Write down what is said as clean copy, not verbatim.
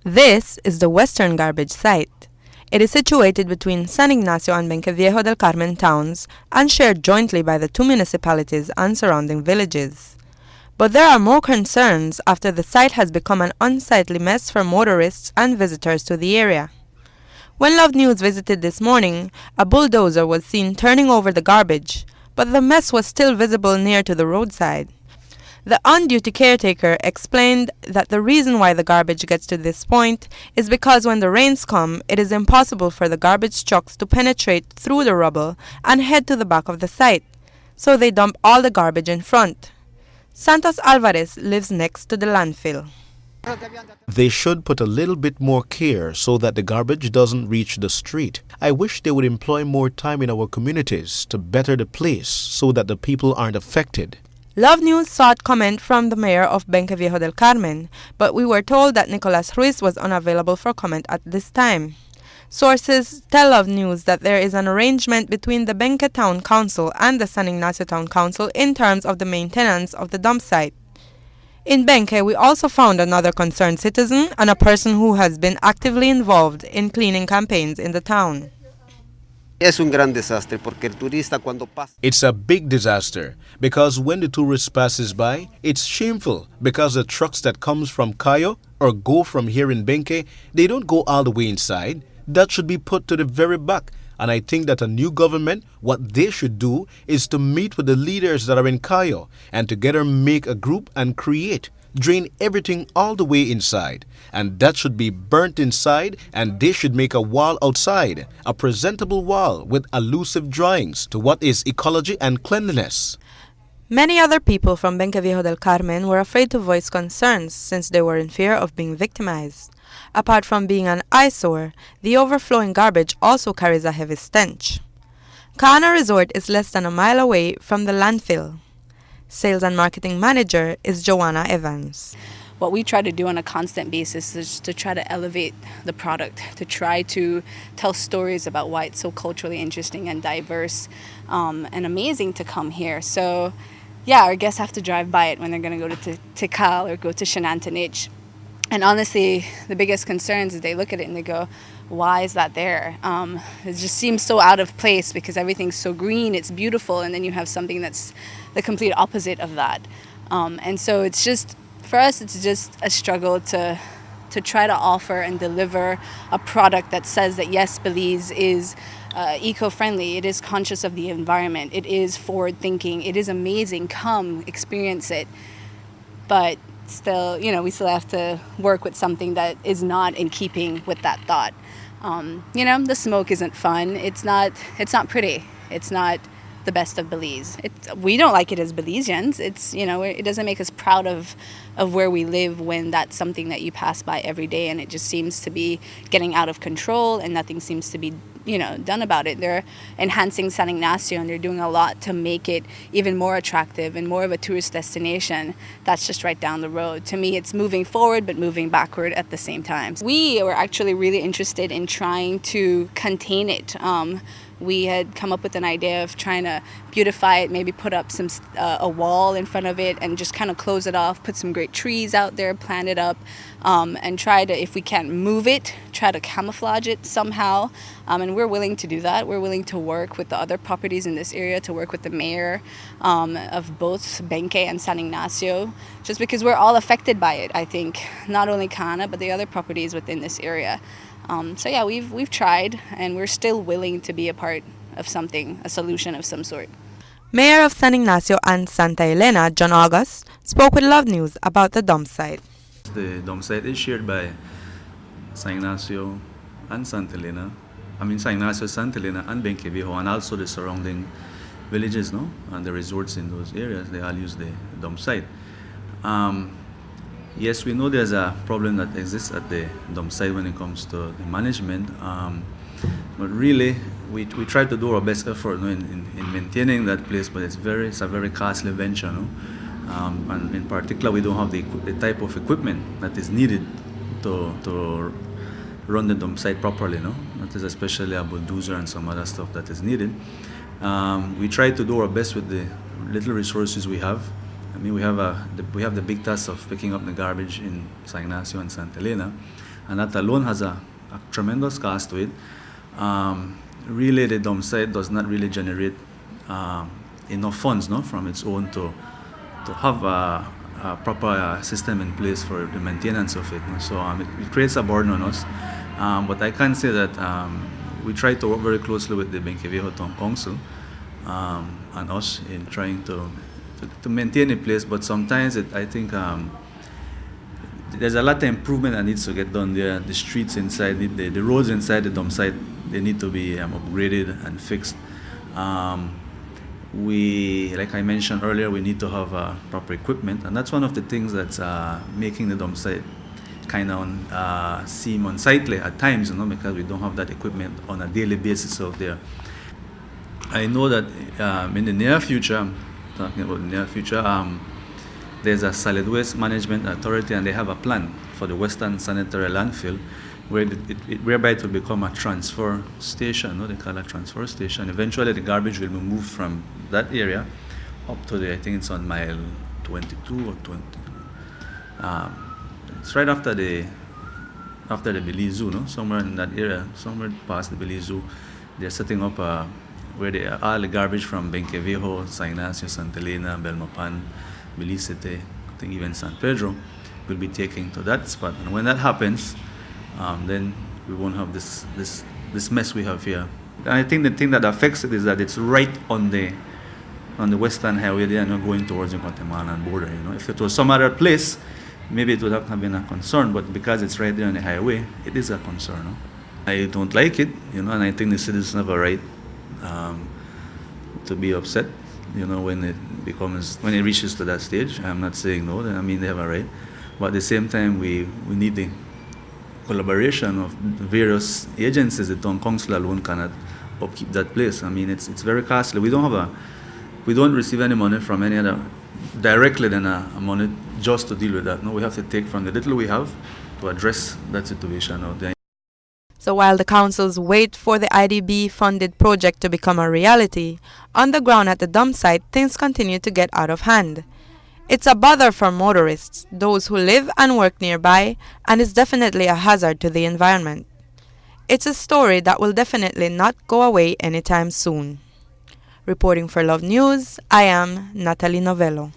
This is the Western Garbage Site. It is situated between San Ignacio and Benqueviejo del Carmen towns and shared jointly by the two municipalities and surrounding villages. But there are more concerns after the site has become an unsightly mess for motorists and visitors to the area. When Love News visited this morning, a bulldozer was seen turning over the garbage, but the mess was still visible near to the roadside. The on-duty caretaker explained that the reason why the garbage gets to this point is because when the rains come, it is impossible for the garbage trucks to penetrate through the rubble and head to the back of the site, so they dump all the garbage in front. Santos Alvarez lives next to the landfill. They should put a little bit more care so that the garbage doesn't reach the street. I wish they would employ more time in our communities to better the place so that the people aren't affected. Love News sought comment from the mayor of Benqueviejo del Carmen, but we were told that Nicolas Ruiz was unavailable for comment at this time. Sources tell Love News that there is an arrangement between the Benque Town Council and the San Ignacio Town Council in terms of the maintenance of the dump site. In Benque, we also found another concerned citizen and a person who has been actively involved in cleaning campaigns in the town. Es un gran desastre porque el turista cuando pasa. It's a big disaster because when the tourist passes by, it's shameful because the trucks that comes from Cayo or go from here in Benque, they don't go all the way inside. That should be put to the very back. And I think that a new government, what they should do is to meet with the leaders that are in Cayo and together make a group and drain everything all the way inside. And that should be burnt inside, and they should make a wall outside, a presentable wall with allusive drawings to what is ecology and cleanliness. Many other people from Benqueviejo del Carmen were afraid to voice concerns since they were in fear of being victimized. Apart from being an eyesore, the overflowing garbage also carries a heavy stench. Kahana Resort is less than a mile away from the landfill. Sales and marketing manager is Joanna Evans. What we try to do on a constant basis is to try to elevate the product, to try to tell stories about why it's so culturally interesting and diverse and amazing to come here. So, yeah, our guests have to drive by it when they're going to go to Tikal or go to Shenantonich. And honestly, the biggest concerns is they look at it and they go, why is that there? It just seems so out of place because everything's so green, it's beautiful, and then you have something that's the complete opposite of that. And so it's just, for us, it's just a struggle to try to offer and deliver a product that says that yes, Belize is eco-friendly, it is conscious of the environment, it is forward-thinking, it is amazing, come, experience it. But still, we still have to work with something that is not in keeping with that thought. The smoke isn't fun. It's not pretty. It's not the best of Belize. We don't like it as Belizeans. It doesn't make us proud of where we live when that's something that you pass by every day, and it just seems to be getting out of control and nothing seems to be done about it. They're enhancing San Ignacio and they're doing a lot to make it even more attractive and more of a tourist destination. That's just right down the road. To me, it's moving forward but moving backward at the same time. We were actually really interested in trying to contain it. We had come up with an idea of trying to beautify it, maybe put up a wall in front of it and just kind of close it off, put some great trees out there, plant it up, and try to, if we can move it, try to camouflage it somehow. And we're willing to do that. We're willing to work with the other properties in this area, to work with the mayor of both Benque and San Ignacio, just because we're all affected by it, I think. Not only Kahana, but the other properties within this area. So yeah, we've tried, and we're still willing to be a part of something, a solution of some sort. Mayor of San Ignacio and Santa Elena, John August, spoke with Love News about the dump site. The dump site is shared by San Ignacio and Santa Elena. San Ignacio, Santa Elena, and Benqueviejo, and also the surrounding villages, and the resorts in those areas. They all use the dump site. Yes, we know there's a problem that exists at the dump site when it comes to the management, but really we try to do our best effort in maintaining that place, but it's a very costly venture, and in particular we don't have the type of equipment that is needed to run the dump site properly. That is especially a bulldozer and some other stuff that is needed. We try to do our best with the little resources we have. We have the big task of picking up the garbage in San Ignacio and Santa Elena, and that alone has a tremendous cost to it. Really, the dump site does not really generate enough funds, no, from its own to have a proper system in place for the maintenance of it. No? So it creates a burden on us. But I can say that we try to work very closely with the Benque Viejo Town Council and us in trying to maintain a place. But sometimes I think there's a lot of improvement that needs to get done there. The streets inside, the roads inside the dump site, they need to be upgraded and fixed. Like I mentioned earlier, we need to have proper equipment, and that's one of the things that's making the dump site kind of seem unsightly at times, because we don't have that equipment on a daily basis out there. I know that in the near future, I'm talking about the near future, there's a solid waste management authority, and they have a plan for the Western Sanitary Landfill, whereby it will become a transfer station. They call it a transfer station. Eventually, the garbage will be moved from that area up to I think it's on mile 22 or 20. It's right after the Belize Zoo, somewhere in that area, somewhere past the Belize Zoo. They're setting up where all the garbage from Benque Viejo, San Ignacio, Santa Elena, Belmopan, Belize City, I think even San Pedro, will be taken to that spot. And when that happens, then we won't have this mess we have here. And I think the thing that affects it is that it's right on the Western Highway there, and going towards the Guatemala border. If it was some other place, maybe it would have been a concern, but because it's right there on the highway, it is a concern. I don't like it, and I think the citizens have a right to be upset, when it reaches to that stage. I'm not saying no, they have a right, but at the same time, we need the collaboration of various agencies. The town council alone cannot upkeep that place. It's very costly. We don't receive any money from any other directly than a money just to deal with that. No, we have to take from the little we have to address that situation out there. So while the councils wait for the IDB-funded project to become a reality, on the ground at the dump site, things continue to get out of hand. It's a bother for motorists, those who live and work nearby, and is definitely a hazard to the environment. It's a story that will definitely not go away anytime soon. Reporting for Love News, I am Natalie Novello.